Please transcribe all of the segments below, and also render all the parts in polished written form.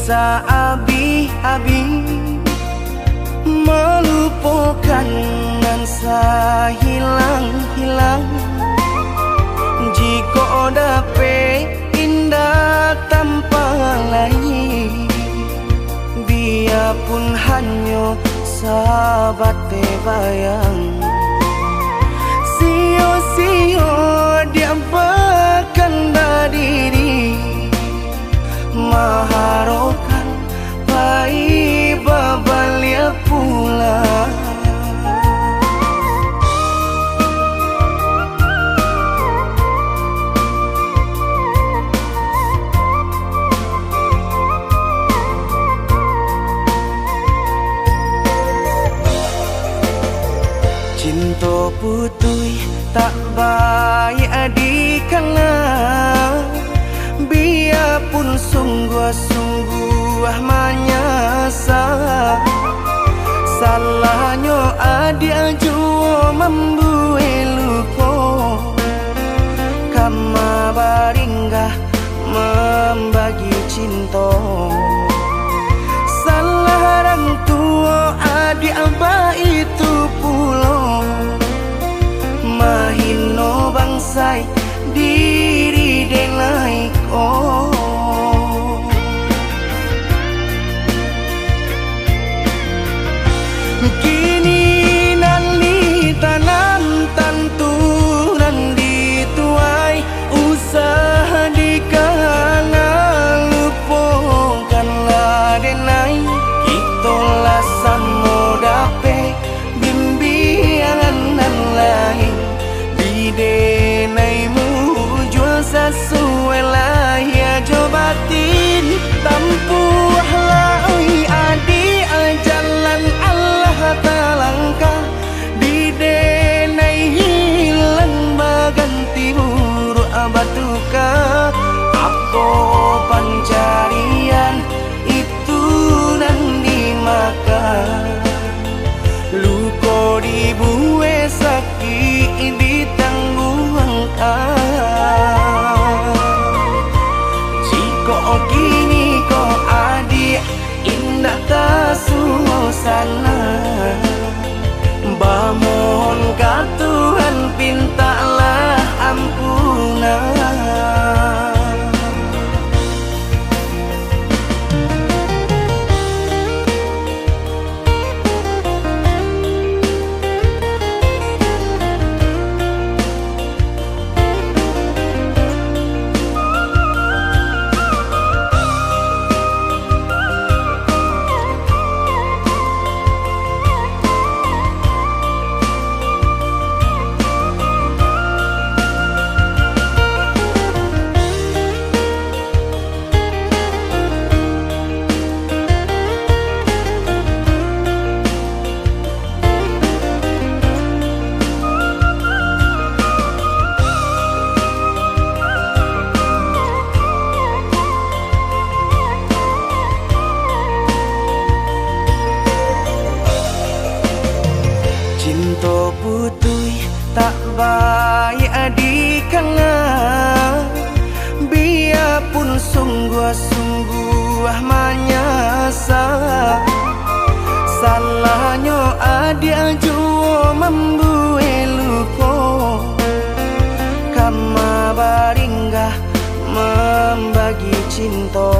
abi-abi melupakan nan hilang-hilang. Jika dapat indah tanpa lain, biarpun hanya sahabat bayang. Sio-sio dia bahkan diri maharokan pai babalia pula. Cinta putui tak baik adikana, biarpun sungguh-sungguh menyasa. Salahnya adik jua membuat luka, kama baringgah membagi cinta. Salah orang tua adik abah itu pulau, mahino bangsai diri denai ko. Kini nali tanam tanturan dituai, usaha dikana lupakanlah denai. Itulah samo dape bimbingan nan lain, di denaimu jual sesuai lah ya jobatin. Tampuhlah oi adi jalan Allah talangkah, di denai hilang baganti buruk abatuka. Apa pencarian itu dan dimakan, luka dibuat sakit ditangguhkan. Jika kini kau adik indah tak suasana, bamohon ka Tuhan pintalah ampunan. Cinta putui tak baik adikana, biarpun sungguh-sungguh menyasa. Salahnya adik jua membuat luka, kama baringgah membagi cinta.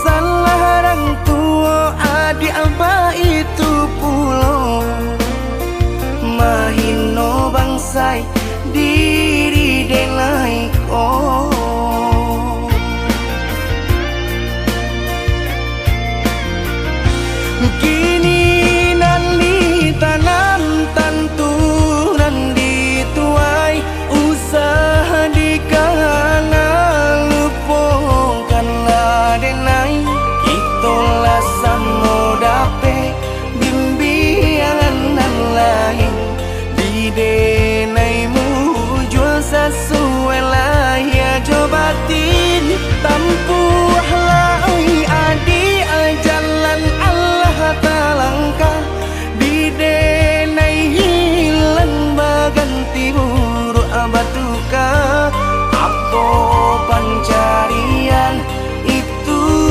Salah orang tua adik abah itu pulau, mahino bangsai diri denai ko. Kini nali tanam tanturan dituai, usaha dikana lupakanlah denai. Itulah samo dape bimbingan nan lain, di denaimu jual sesuai lah ya jobatin. Tampuhlah oi adi jalan Allah talangkah, di denai hilang baganti buruk abatuka. Apa pencarian itu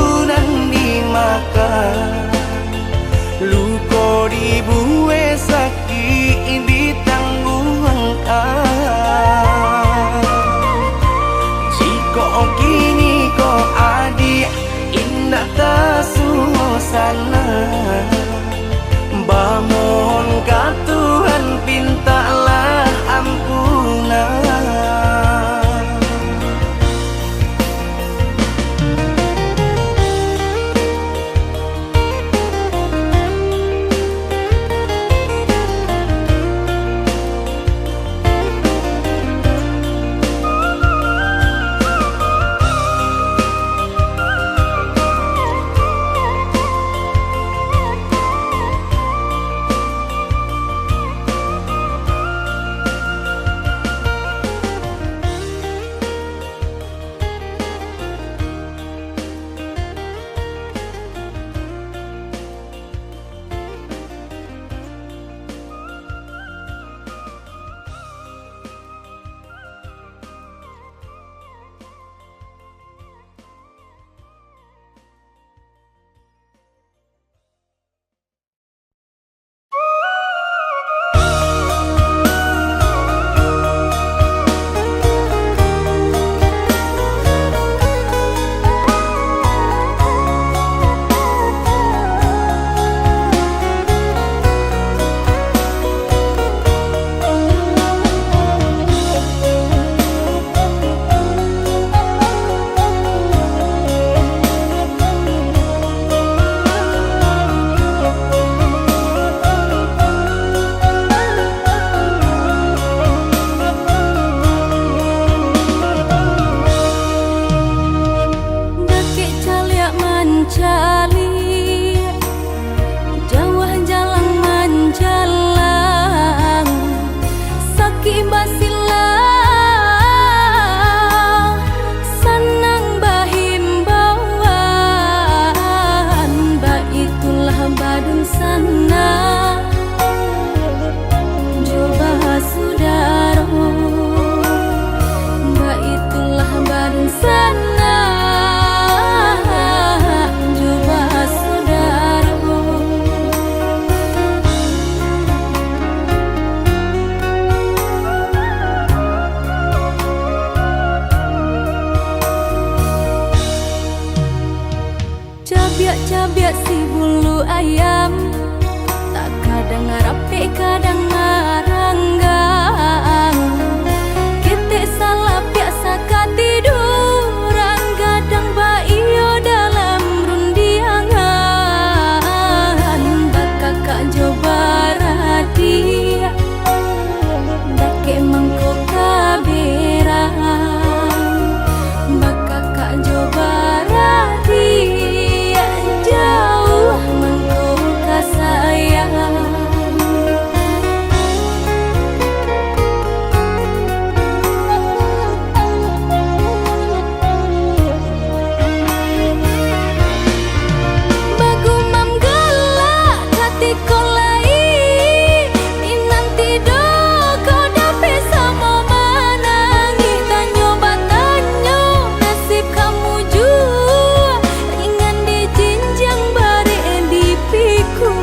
sana. Mohon ka Tuhan pintalah ampunan. Cabiak si bulu ayam, tak kadang ngarape kadang ngaranggang. Kita salah biasa katiduran, kadang baiyo dalam rundiangan. Bakak kak coba radia, dake mangkok kaberang. Bakak kak coba radia, jauh mengkau sayang. Bagumam gelak hati kolai, ni nanti do kau dapat sama menangi. Tanyo batanyo nasib kamu jua, ringan di jinjang bare di piku.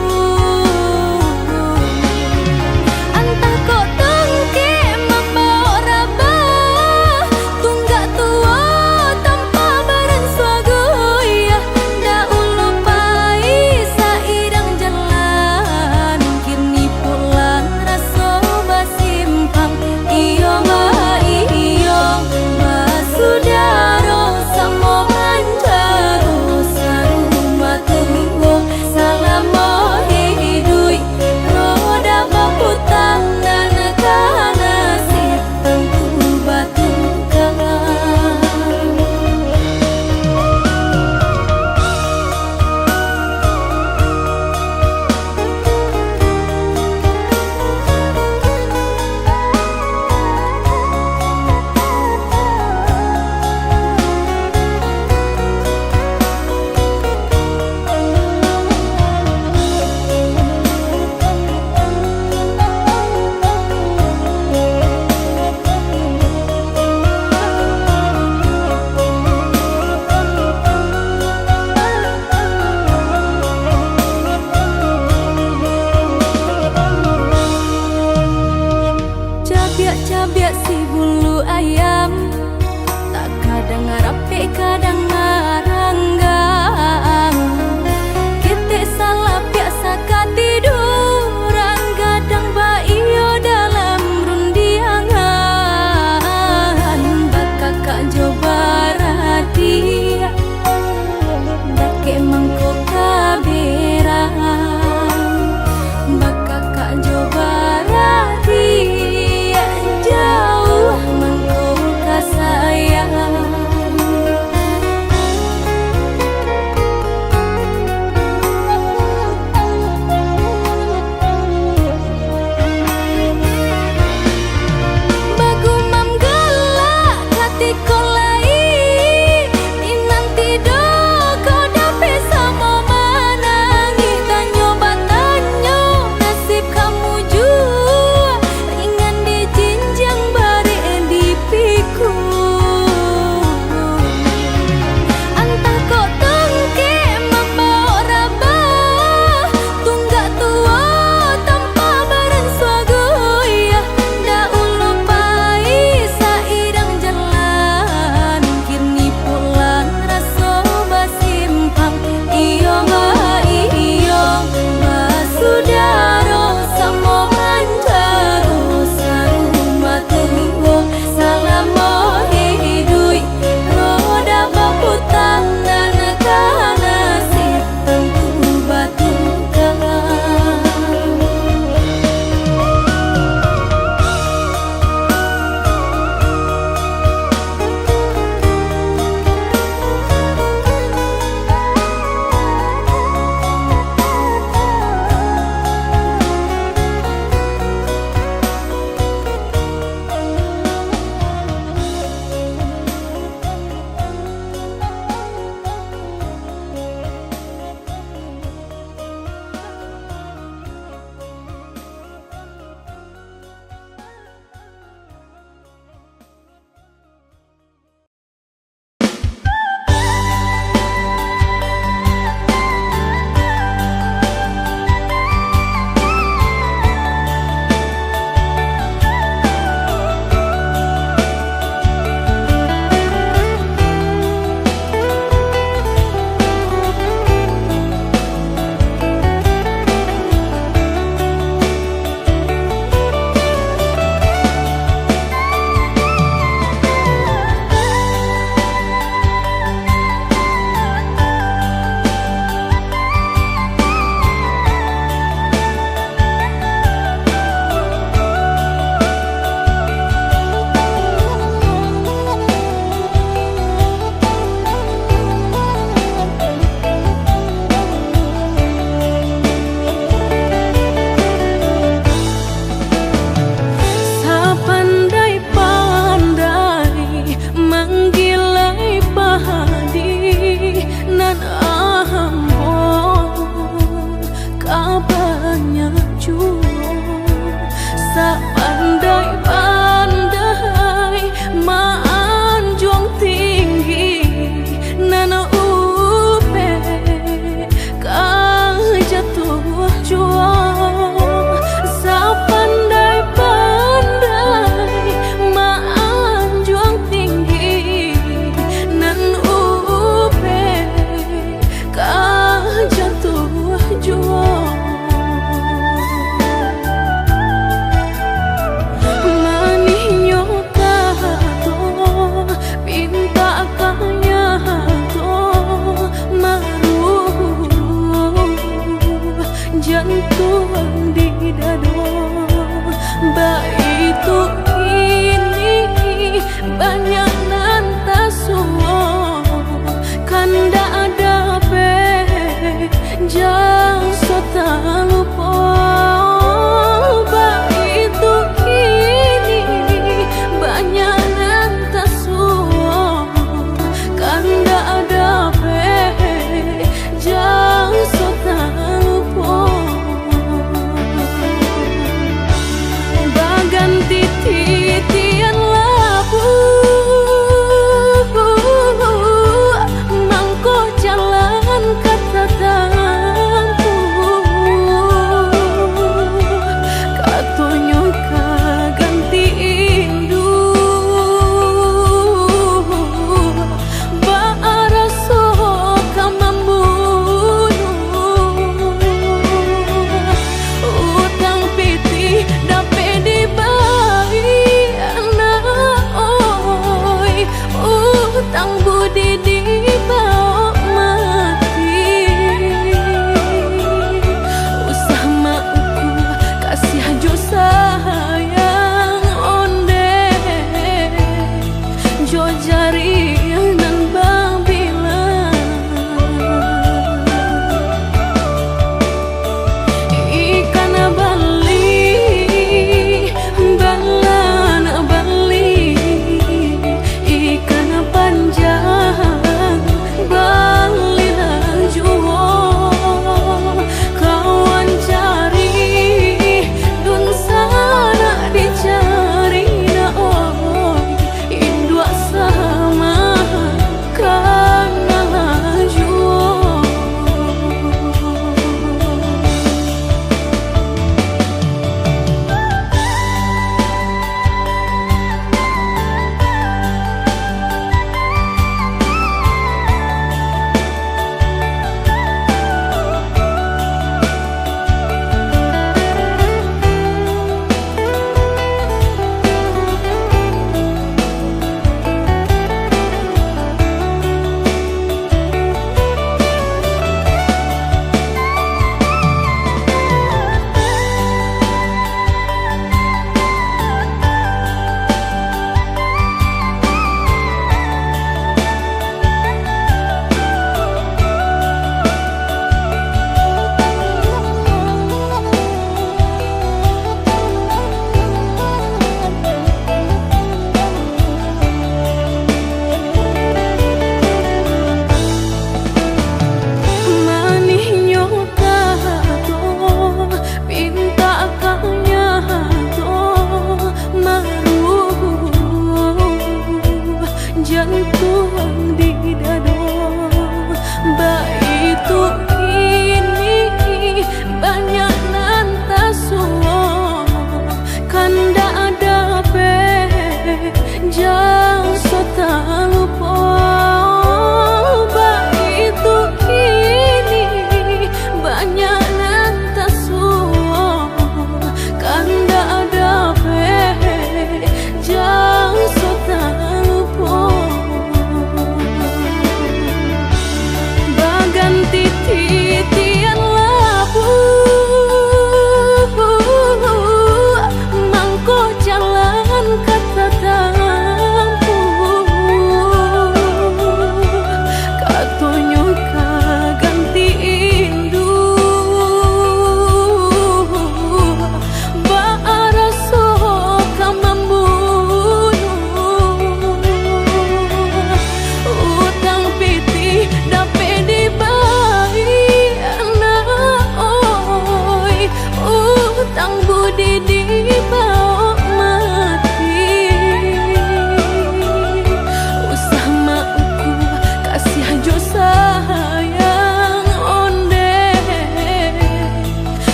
Entah kau tengke membawa rabah, tunggak tua tanpa barang swagoya. Dah ulupai sairang jalan, kini pulang raso basimpang. Iyo ma iyo basudaro samo manjaro saruma tuwo salamo hidui roda baputang dan kana sitang batukan. Cabiak si bulu ayam, tak kadang ngarape kadang ngaranggang.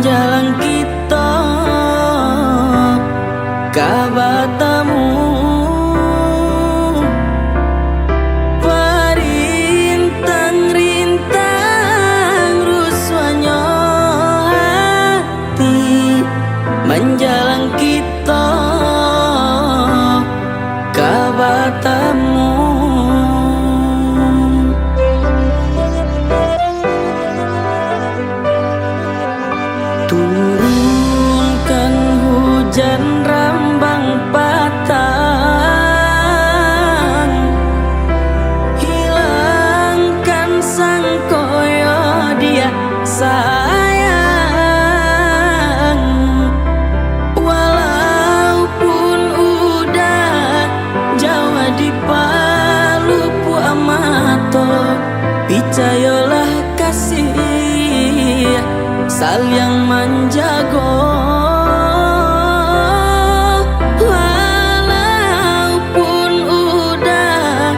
menjalang kita kabatamu perintang-rintang ruswanya hati menjalang kita kabatamu. Turunkan hujan rambang patang, hilangkan sang koyo dia sayang. Walaupun udah Jawa di Palupu Amato, picayolah kasih saling menjago. Walaupun udah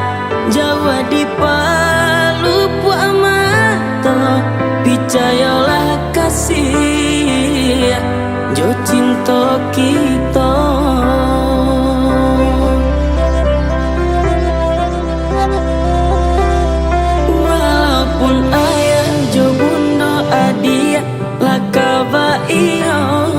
Jawa di Palupu Amato, picayolah kasih jo cinta kita. Walaupun ayah jo bunda adia lakaba iyo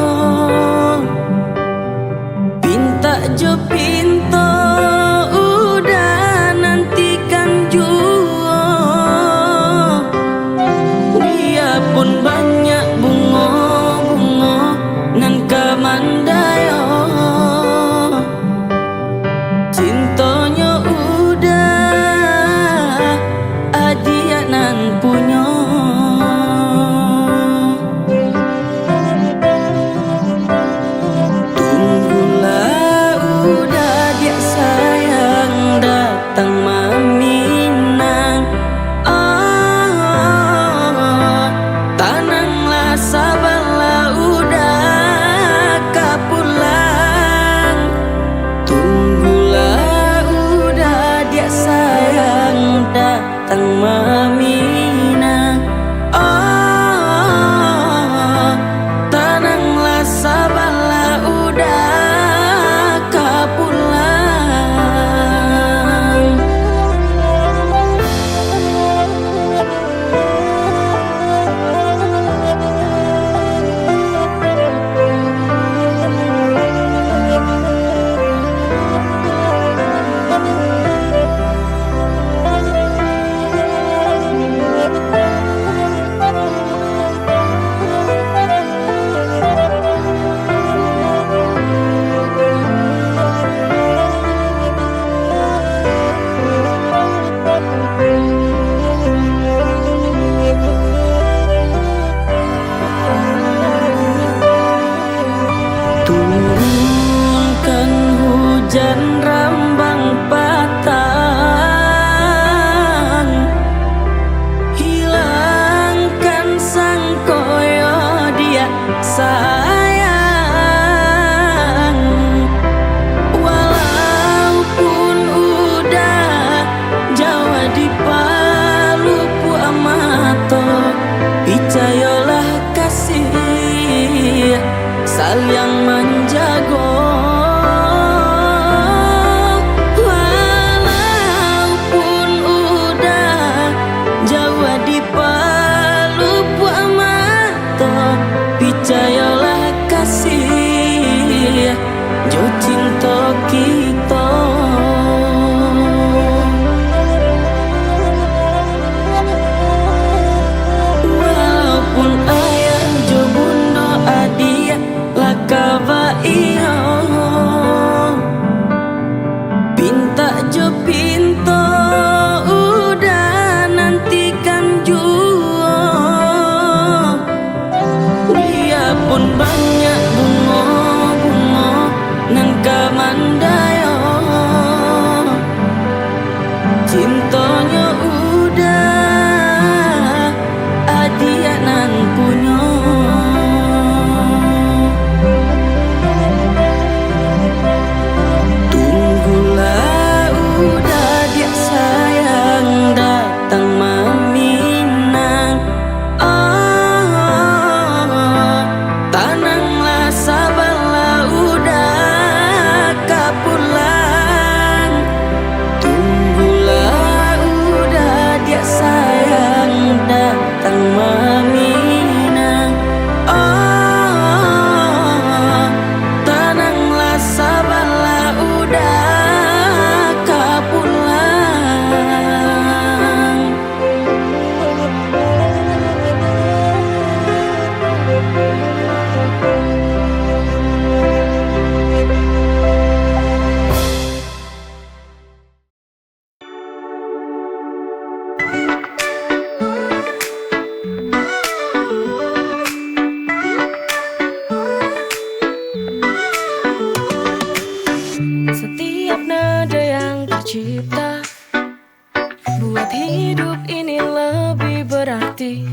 berarti.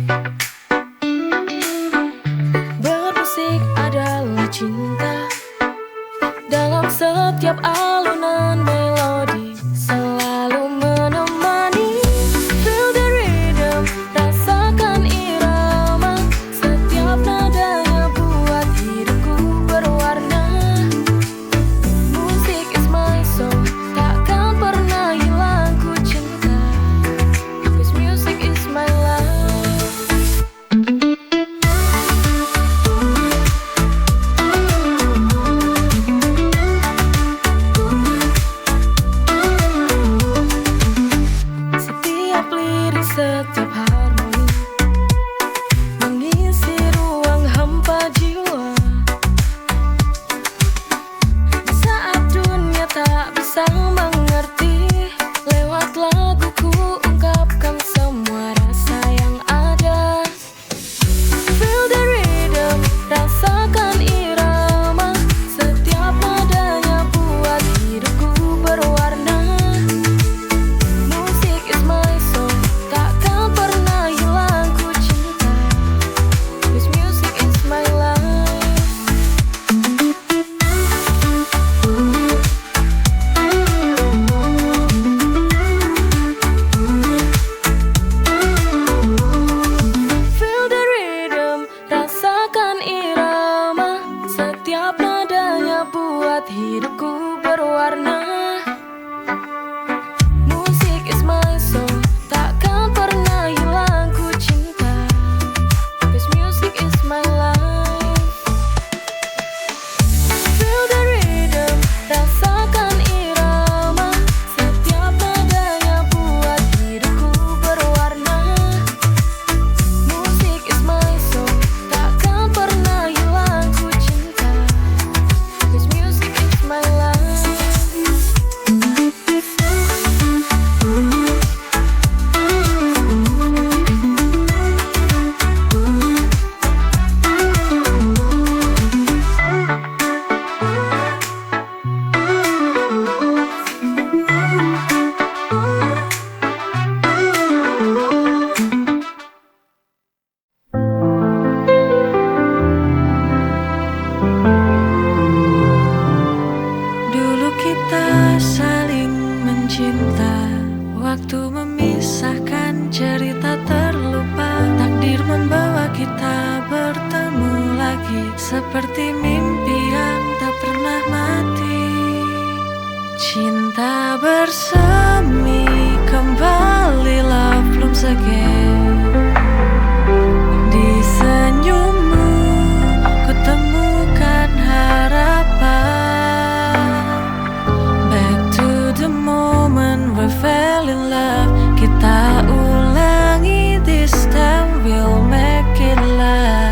Bermusik adalah cinta. Dalam setiap alunan melodi selalu menemani. Feel the rhythm, rasakan irama. Setiap nadanya buat hidupku berwarna. Musik is my song, takkan pernah hilang ku cinta. Cause music is my life. Setiap lirik, setiap harmoni mengisi ruang hampa jiwa. Di saat dunia tak bisa mengerti, lewat laguku ungkapkan semua rasa yang ada. Feel the rhythm, rasakan irama. Setiap nadanya buat hidupku berwarna. Musik is my song, takkan pernah hilang ku cinta. Cause music is my life. Feel the rhythm, rasakan irama. Setiap nadanya buat hidupku berwarna. Musik is my song, takkan pernah hilang ku cinta. Cause music is my life. Feel the rhythm, rasakan irama. Setiap nadanya buat hidupku berwarna. Musik is my song, takkan pernah hilang ku cinta. Cause music is my life. Dulu kita saling mencinta, waktu memisahkan, cerita terlupa. Takdir membawa kita bertemu lagi, seperti mimpi yang tak pernah mati. Cinta bersemi kembali, love blooms again. Di senyummu kutemukan harapan. Back to the moment we fell in love. Kita ulangi this time, we'll make it last.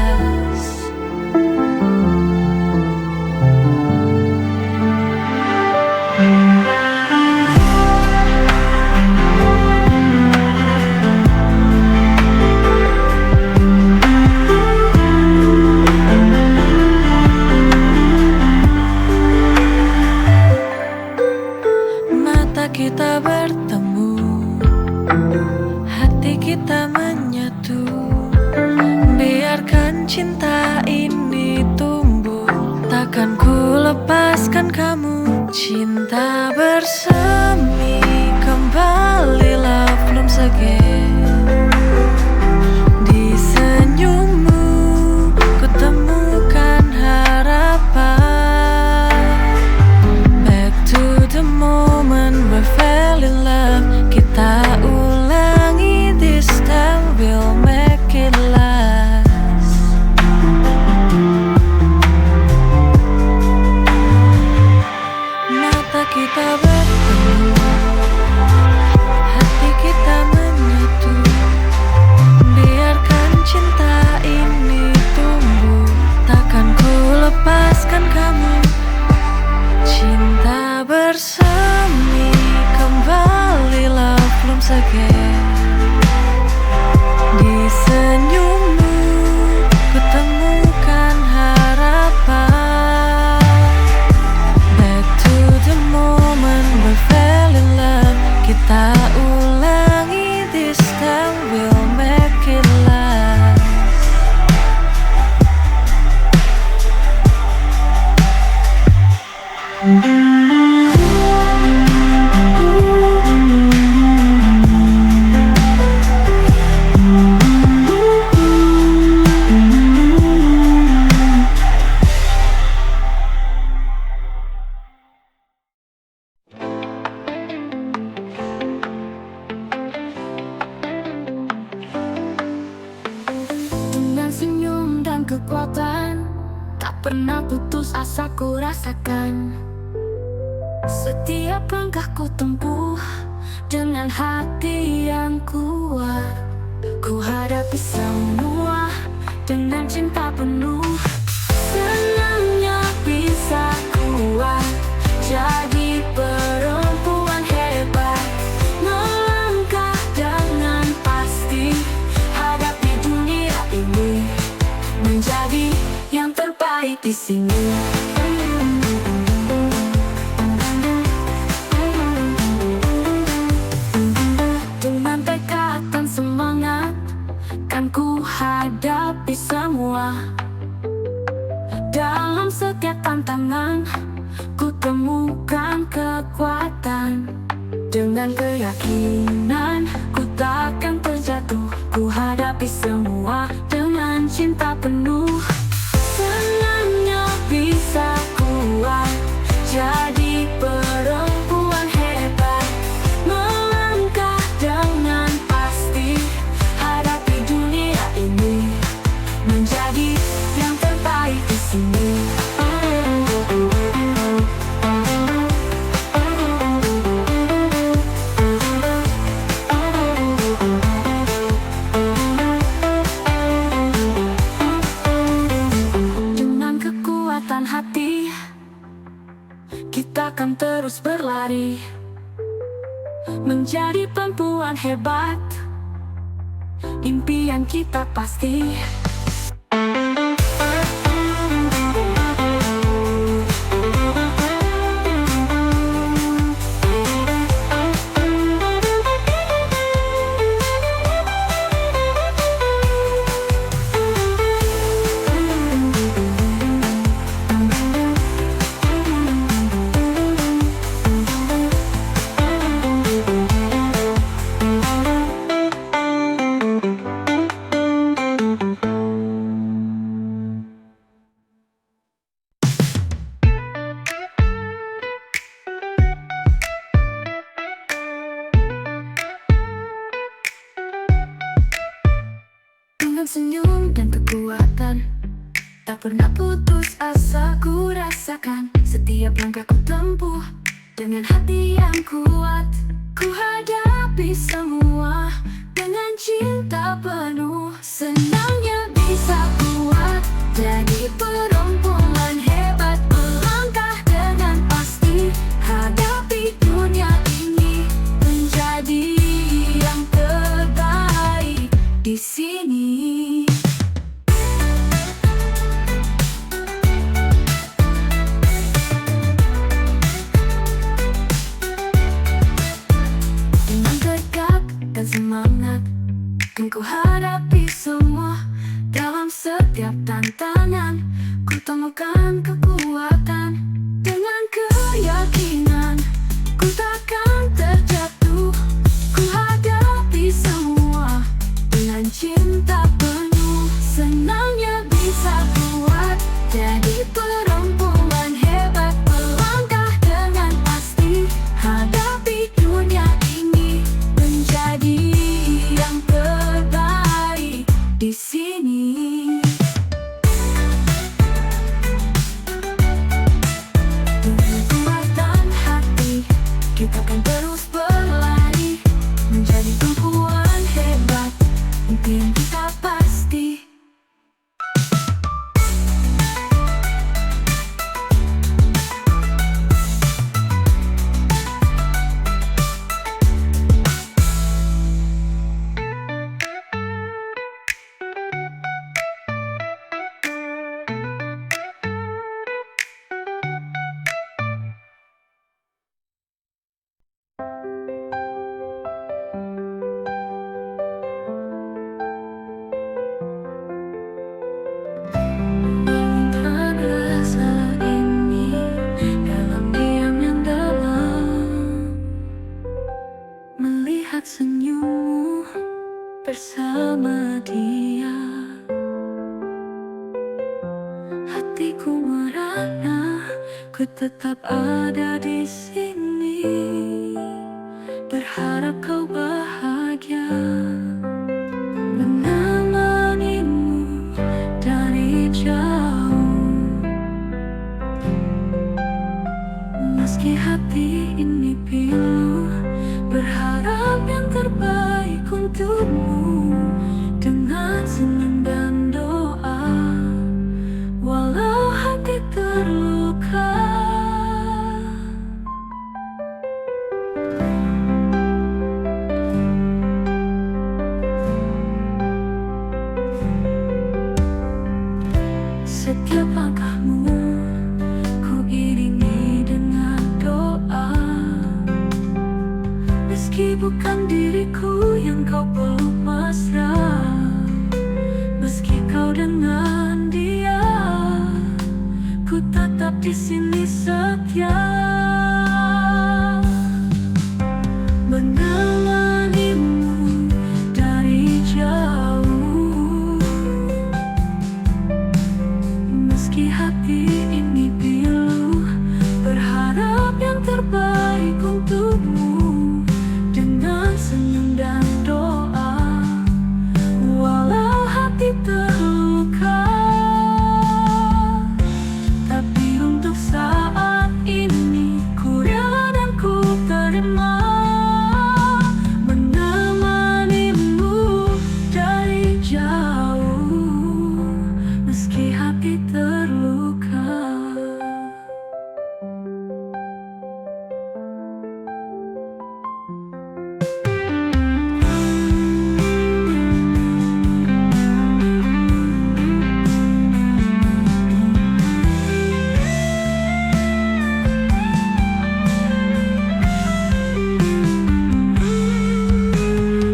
kekuatan, tak pernah putus asa ku rasakan. Setiap langkah ku tempuh dengan hati yang kuat. Ku hadapi semua dengan cinta penuh. Senangnya bisa kuat jadi perempuan hebat, melangkah dengan pasti hadapi dunia ini, menjadi yang terbaik di sini. Dengan tekad dan semangat kan ku hadapi semua. Dalam setiap tantangan ku temukan kekuatan. Dengan keyakinan ku takkan terjatuh. Ku hadapi semua dengan cinta penuh. Senangnya bisa kuat jadi perempuan hebat, melangkah dengan pasti hadapi dunia ini, menjadi yang terbaik di sini. Dengan kekuatan hati kita akan terus berlari, menjadi perempuan hebat, impian kita pasti. Dengan senyum dan kekuatan, tak pernah putus asa ku rasakan. Setiap langkah ku tempuh dengan hati yang kuat. Ku hadapi semua dengan cinta penuh. Senangnya bisa kuat jadi perempuan hebat, melangkah dengan pasti hadapi dunia ini, menjadi yang terbaik di sini. Dengan tekad dan semangat kan ku hadapi semua. Dalam setiap tantangan ku temukan kekuatan. Dengan keyakinan ku takkan terjatuh. Ku hadapi semua dengan cinta penuh. Senangnya bisa kuat jadi perempuan hebat, melangkah dengan pasti hadapi dunia ini, menjadi yang terbaik di sini. Dengan kekuatan hati kita akan terus berlari, menjadi perempuan hebat, impian kita pasti. Melihat senyummu bersama dia, hatiku merana, ku tetap ada di sini, berharap kau bahagia, menemanimu dari senang dan doa, walau hati terluka. Setiap langkahmu ku iringi dengan doa, meski bukan diriku yang kau peluk mesra, meski kau dengan dia, ku tetap di sini setia, menemanimu dari jauh. Meski hati ini pilu, berharap yang terbaik untukmu, dengan senyum dan doa, walau hati terluka. Tapi untuk saat ini ku rela dan ku terima, menemanimu dari jauh, meski hati terluka.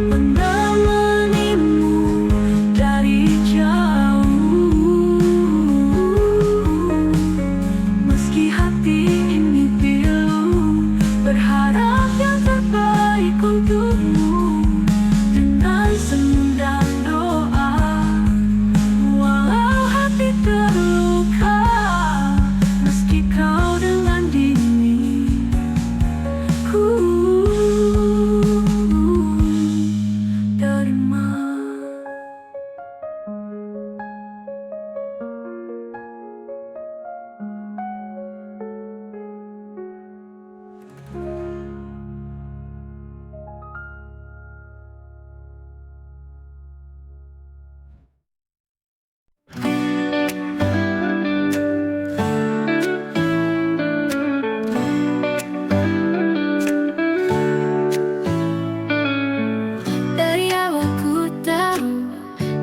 Menemanimu dari jauh, meski hati ini pilu, berharap yang terbaik untukmu, dengan senyum dan doa, walau hati terluka. Meski kau dengan diri, ku terima. Dari awal ku tahu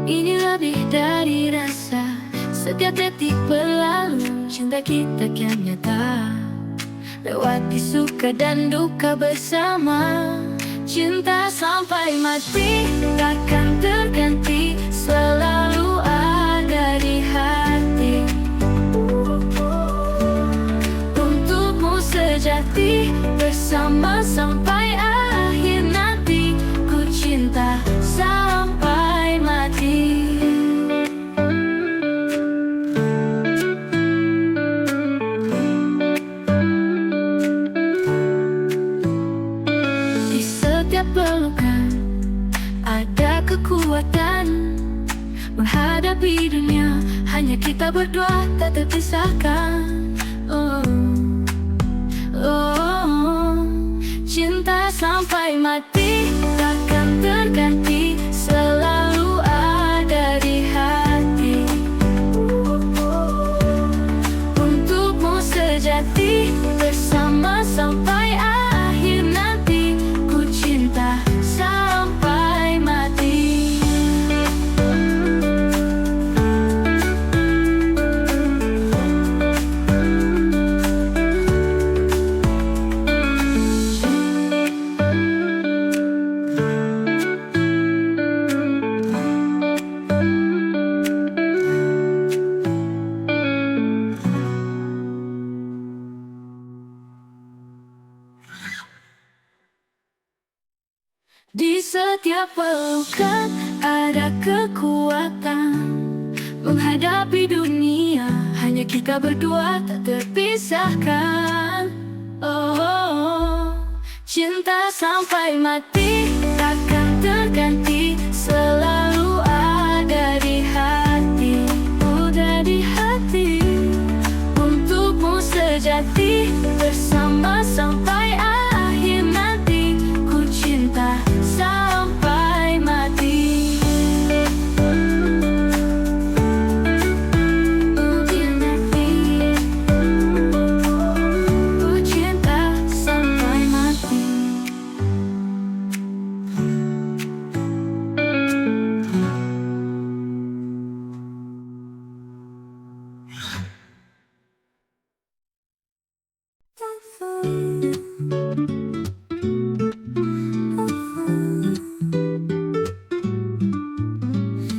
ini lebih dari rasa. Setiap detik berlalu, cinta kita kian nyata, lewati suka dan duka bersama. Cinta sampai mati, takkan terganti, selalu ada di hati. Untukmu sejati, bersama sampai akhir nanti. Ku cinta sampai mati. Di setiap pelukan ada kekuatan, menghadapi dunia hanya kita berdua tak terpisahkan. Oh, oh, cinta sampai mati, takkan terganti, selalu ada di hati. Untukmu sejati, bersama sampai akhir nanti. Ku cinta sampai mati. Di setiap pelukan ada kekuatan, menghadapi dunia hanya kita berdua tak terpisahkan. Oh, cinta sampai mati, takkan terganti, selalu ada di hati. Udah di hati. Untukmu sejati, bersama sampai akhir nanti. Ku cinta sampai mati.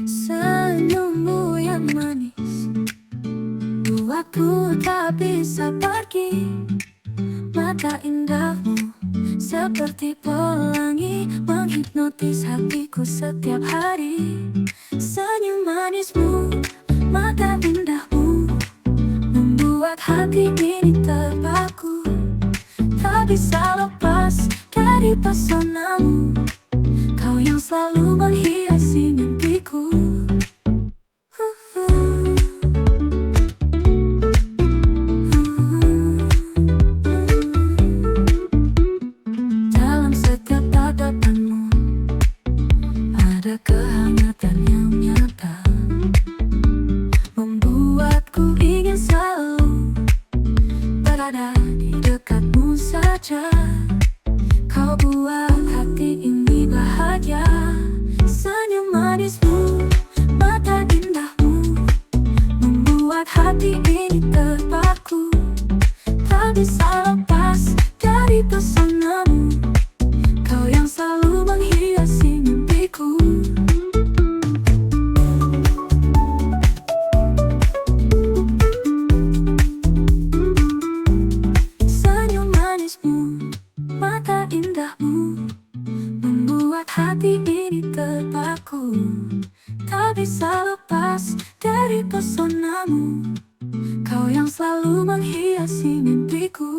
Senyummu yang manis buatku tak bisa pergi. Mata indahmu seperti pelangi, menghipnotis hatiku setiap hari. Senyum manismu, mata indahmu, membuat hati ini terpaku. Tak bisa lepas dari pesonamu, kau yang selalu menghiasi mimpiku. Dalam setiap tatapanmu ada kehangatan yang nyata, membuatku ingin selalu berada di dekatmu saja. Kau buat hati ini bahagia. Senyum manismu, mata indahmu, membuat hati ini terpaku. Tak bisa lepas dari pesonamu, kau yang selalu menghiasi mimpiku. Senyum manismu, mata indahmu, membuat hati ini terpaku. Tak bisa lepas dari pesonamu, kau yang selalu menghiasi mimpiku.